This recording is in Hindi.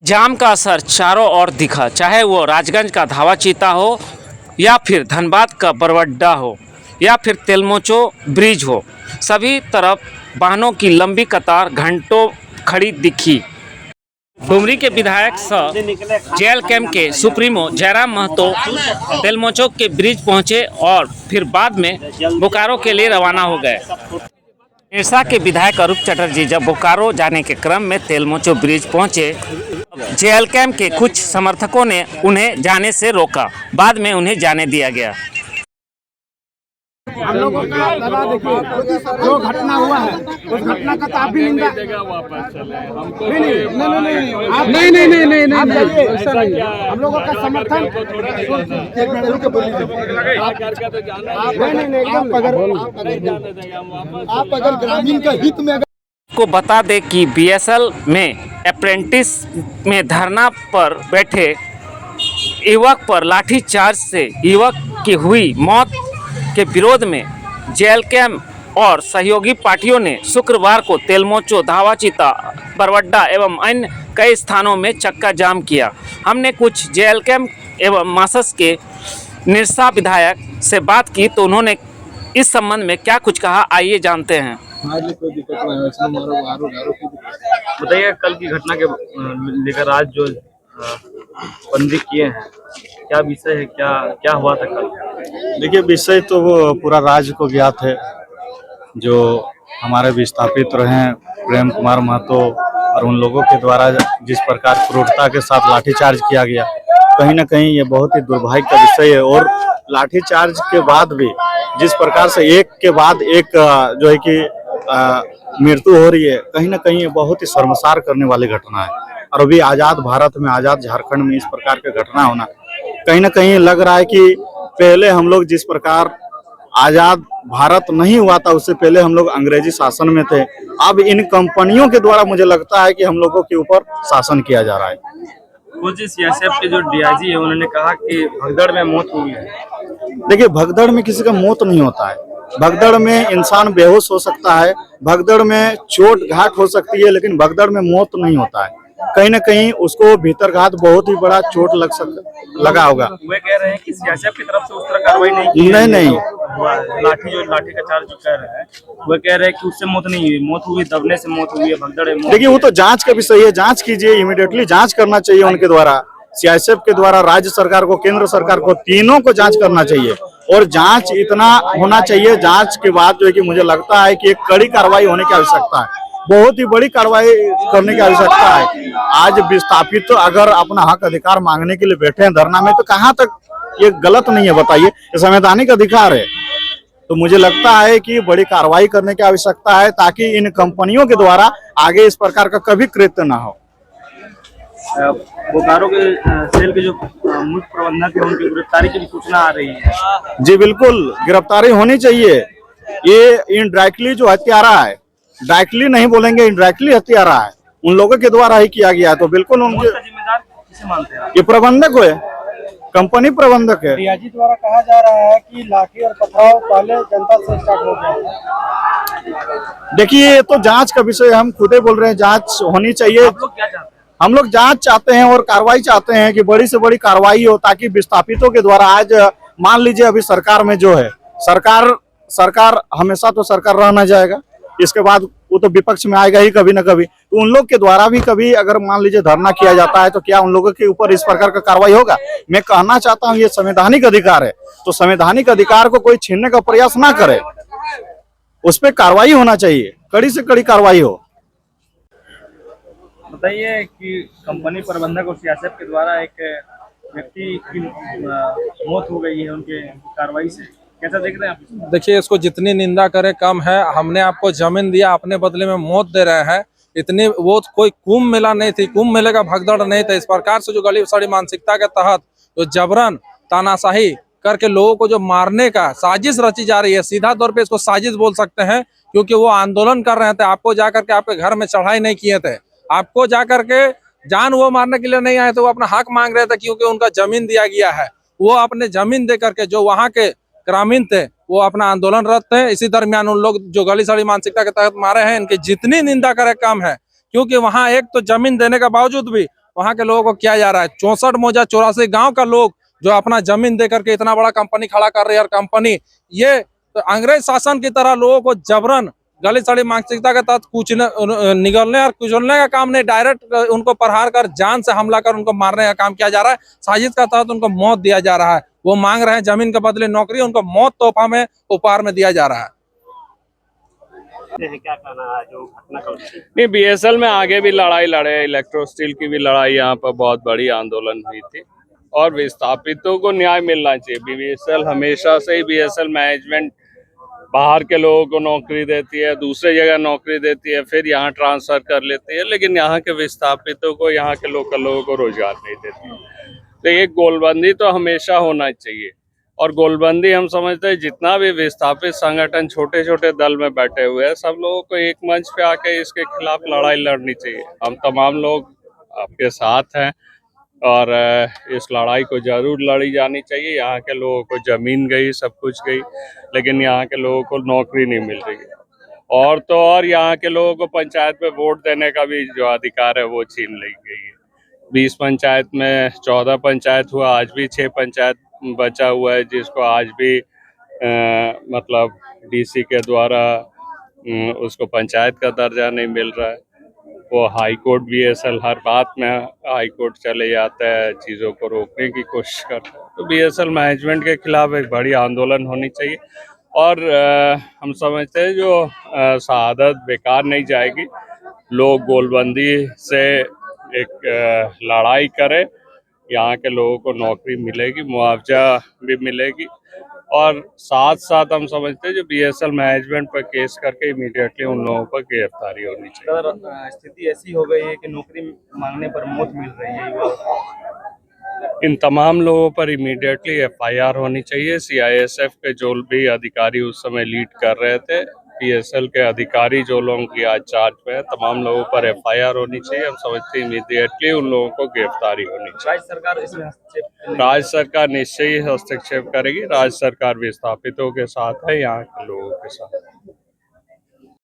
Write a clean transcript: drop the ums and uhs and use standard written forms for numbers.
जाम का असर चारों ओर दिखा, चाहे वो राजगंज का धावा चीता हो या फिर धनबाद का बरवड्डा हो या फिर तेलमोचो ब्रिज हो। सभी तरफ वाहनों की लंबी कतार घंटों खड़ी दिखी। डुमरी के विधायक सह जेएल कैंप के सुप्रीमो जयराम महतो तेलमोचो के ब्रिज पहुंचे और फिर बाद में बोकारो के लिए रवाना हो गए। निरसा के विधायक अरूप चटर्जी जब बोकारो जाने के क्रम में तेलमोचो ब्रिज पहुंचे, जेएल कैंप के कुछ समर्थकों ने उन्हें जाने से रोका। बाद में उन्हें जाने दिया गया। हम लोगों का दादा देखिए, जो घटना हुआ है उस घटना का तो आप भी निंदा नहीं, ऐसा नहीं, हम लोगों का समर्थन आप अगर ग्रामीण का हित में को बता दें कि बीएसएल में अप्रेंटिस में धरना पर बैठे युवक पर लाठीचार्ज से युवक की हुई मौत के विरोध में जेएल कैंप और सहयोगी पार्टियों ने शुक्रवार को तेलमोचो, धावा चीता, बरवड्डा एवं अन्य कई स्थानों में चक्का जाम किया। हमने कुछ जेएल कैंप एवं मासस के निरसा विधायक से बात की तो उन्होंने इस संबंध में क्या कुछ कहा, आइए जानते हैं। बताइए, कल की घटना के लेकर आज जो बंदी किए हैं, क्या विषय है, क्या क्या हुआ था कल? देखिए, विषय तो वो पूरा राज्य को ज्ञात है। जो हमारे विस्थापित रहे प्रेम कुमार महतो और उन लोगों के द्वारा जिस प्रकार क्रूरता के साथ लाठीचार्ज किया गया, कहीं ना कहीं ये बहुत ही दुर्भाग्य का विषय है। और लाठीचार्ज के बाद भी जिस प्रकार से एक के बाद एक जो है कि मृत्यु हो रही है, कहीं ना कहीं ये बहुत ही शर्मसार करने वाली घटना है। और अभी आज़ाद भारत में, आज़ाद झारखंड में इस प्रकार की घटना होना कहीं ना कहीं लग रहा है कि पहले हम लोग जिस प्रकार आज़ाद भारत नहीं हुआ था उससे पहले हम लोग अंग्रेजी शासन में थे। अब इन कंपनियों के द्वारा मुझे लगता है कि हम लोगों के ऊपर शासन किया जा रहा है। कुछ सीएसएफ के जो डीआईजी है उन्होंने कहा कि भगदड़ में मौत हुई है। देखिए, भगदड़ में किसी का मौत नहीं होता है। भगदड़ में इंसान बेहोश हो सकता है, भगदड़ में चोट घाट हो सकती है, लेकिन भगदड़ में मौत नहीं होता है। कहीं ना कहीं उसको भीतरघात बहुत ही बड़ा चोट लगा होगा। वे कह रहे हैं कि सीएसएफ की तरफ से उस तरह कार्रवाई नहीं की। नहीं, लाठी का चार्ज जो कह रहे हैं, वो कह रहे हैं कि उससे मौत नहीं हुई, मौत हुई दबने से मौत हुई है, भगदड़ है। देखिए, वो तो जांच का विषय है, जांच कीजिए, इमीडिएटली जांच करना चाहिए उनके द्वारा, सीआईएसएफ के द्वारा, राज्य सरकार को, केंद्र सरकार को, तीनों को जांच करना चाहिए। और जांच इतना होना चाहिए, जांच के बाद जो है कि मुझे लगता है कि एक कड़ी कार्रवाई होने की आवश्यकता है, बहुत ही बड़ी कार्रवाई करने की आवश्यकता है। आज विस्थापित तो अगर अपना हक अधिकार मांगने के लिए बैठे हैं धरना में, तो कहाँ तक ये गलत नहीं है, बताइए, ये संवैधानिक अधिकार है। तो मुझे लगता है कि बड़ी कार्रवाई करने की आवश्यकता है ताकि इन कंपनियों के द्वारा आगे इस प्रकार का कभी कृत्य ना हो। बोकारो के सेल के जो मुख्य प्रबंधक है उनकी गिरफ्तारी की भी सूचना आ रही है। जी बिल्कुल, गिरफ्तारी होनी चाहिए। ये इनडायरेक्टली जो हत्यारा है, डायरेक्टली नहीं बोलेंगे, इनडायरेक्टली हत्यारा है, उन लोगों के द्वारा ही किया गया है। तो बिल्कुल उनके जिम्मेदार किसे मानते हैं? ये प्रबंधक है, कंपनी प्रबंधक है। डीआईजी द्वारा कहा जा रहा है कि लाठी और पथराव पहले जनता से स्टार्ट हो गया। देखिए, ये तो जांच का विषय, हम खुदे बोल रहे हैं, जांच होनी चाहिए। आप लोग क्या चाहते हैं? हम लोग जांच चाहते हैं और कार्रवाई चाहते हैं कि बड़ी से बड़ी कार्रवाई हो, ताकि विस्थापितों के द्वारा, आज मान लीजिए अभी सरकार में जो है, सरकार हमेशा तो सरकार रहना जाएगा, इसके बाद वो तो विपक्ष में आएगा ही कभी ना कभी। तो उन लोग के द्वारा भी कभी अगर मान लीजिए धरना किया जाता है तो क्या उन लोगों के ऊपर इस प्रकार का कार्रवाई होगा? मैं कहना चाहता हूँ, ये संवैधानिक अधिकार है, तो संवैधानिक अधिकार को कोई छीनने का प्रयास ना करे, उस पर कार्रवाई होना चाहिए, कड़ी से कड़ी कार्रवाई हो। बताइए कि कंपनी प्रबंधक और सीएसएफ के द्वारा एक व्यक्ति की मौत हो गई है उनके कार्रवाई से, कैसा देख रहे हैं आप? देखिए, इसको जितनी निंदा करे कम है। हमने आपको जमीन दिया, अपने बदले में मौत दे रहे हैं। इतनी वो कोई कुंभ मेला नहीं थी, कुंभ मेले का भगदड़ नहीं था। इस प्रकार से जो गली सड़ी मानसिकता के तहत जो जबरन तानाशाही करके लोगों को जो मारने का साजिश रची जा रही है, सीधा तौर पे इसको साजिश बोल सकते हैं, क्योंकि वो आंदोलन कर रहे थे। आपको जाकर के आपके घर में चढ़ाई नहीं किए थे, आपको जाकर के जान वो मारने के लिए नहीं आए थे, वो अपना हक मांग रहे थे, क्योंकि उनका जमीन दिया गया है। वो अपने जमीन दे करके, जो वहाँ के ग्रामीण थे, वो अपना आंदोलनरत थे। इसी दरमियान उन लोग जो गली सड़ी मानसिकता के तहत मारे हैं, इनकी जितनी निंदा करे कम है, क्योंकि वहाँ एक तो जमीन देने के बावजूद भी वहाँ के लोगों को किया जा रहा है। 64 मौजा 84 गांव का लोग जो अपना जमीन दे करके इतना बड़ा कंपनी खड़ा कर रही है, और कंपनी ये तो अंग्रेज शासन की तरह लोगों को जबरन गली सड़ी मानसिकता के तहत निगलने और कुचलने का काम नहीं, डायरेक्ट उनको प्रहार कर जान से हमला कर उनको मारने का काम किया जा रहा है। साजिश का तहत उनको मौत दिया जा रहा है। वो मांग रहे हैं जमीन के बदले नौकरी, उनको मौत तोहफा में उपहार में दिया जा रहा है। क्या कहना है जो घटना का नहीं, बीएसएल में आगे भी लड़ाई लड़े, इलेक्ट्रो स्टील की भी लड़ाई, यहाँ पर बहुत बड़ी आंदोलन हुई थी और विस्थापितों को न्याय मिलना चाहिए। बीएसएल हमेशा से ही बीएसएल मैनेजमेंट बाहर के लोगों को नौकरी देती है, दूसरे जगह नौकरी देती है, फिर यहाँ ट्रांसफर कर लेती है, लेकिन यहाँ के विस्थापितों को, यहाँ के लोकल लोगों को रोजगार नहीं देती। तो ये गोलबंदी तो हमेशा होना चाहिए, और गोलबंदी हम समझते हैं जितना भी विस्थापित संगठन छोटे छोटे दल में बैठे हुए हैं, सब लोगों को एक मंच पे आके इसके खिलाफ लड़ाई लड़नी चाहिए। हम तमाम लोग आपके साथ हैं और इस लड़ाई को जरूर लड़ी जानी चाहिए। यहाँ के लोगों को जमीन गई, सब कुछ गई, लेकिन यहाँ के लोगों को नौकरी नहीं मिल रही है। और तो और यहाँ के लोगों को पंचायत में वोट देने का भी जो अधिकार है वो छीन ली गई है। 20 पंचायत में 14 पंचायत हुआ, आज भी 6 पंचायत बचा हुआ है जिसको आज भी मतलब डीसी के द्वारा उसको पंचायत का दर्जा नहीं मिल रहा है। वो हाई कोर्ट बीएसएल हर बात में हाई कोर्ट चले जाता है, चीज़ों को रोकने की कोशिश करता है। तो बीएसएल मैनेजमेंट के खिलाफ एक बड़ी आंदोलन होनी चाहिए, और हम समझते हैं जो शहादत बेकार नहीं जाएगी। लोग गोलबंदी से एक लड़ाई करें, यहाँ के लोगों को नौकरी मिलेगी, मुआवजा भी मिलेगी, और साथ साथ हम समझते हैं जो बीएसएल मैनेजमेंट पर केस करके इमीडिएटली उन लोगों पर गिरफ्तारी होनी चाहिए। सर, स्थिति ऐसी हो गई है कि नौकरी मांगने पर मौत मिल रही है। इन तमाम लोगों पर इमीडिएटली एफआईआर होनी चाहिए। सीआईएसएफ के जो भी अधिकारी उस समय लीड कर रहे थे, बीएसएल के अधिकारी जो लोगों की आज चार्ज पे है, तमाम लोगों पर एफआईआर होनी चाहिए। हम समझते हैं इमीडिएटली उन लोगों को गिरफ्तारी होनी चाहिए। राज्य सरकार इसमें हस्तक्षेप, राज्य सरकार निश्चय ही हस्तक्षेप करेगी। राज्य सरकार विस्थापितों के साथ है, यहाँ के लोगों के साथ।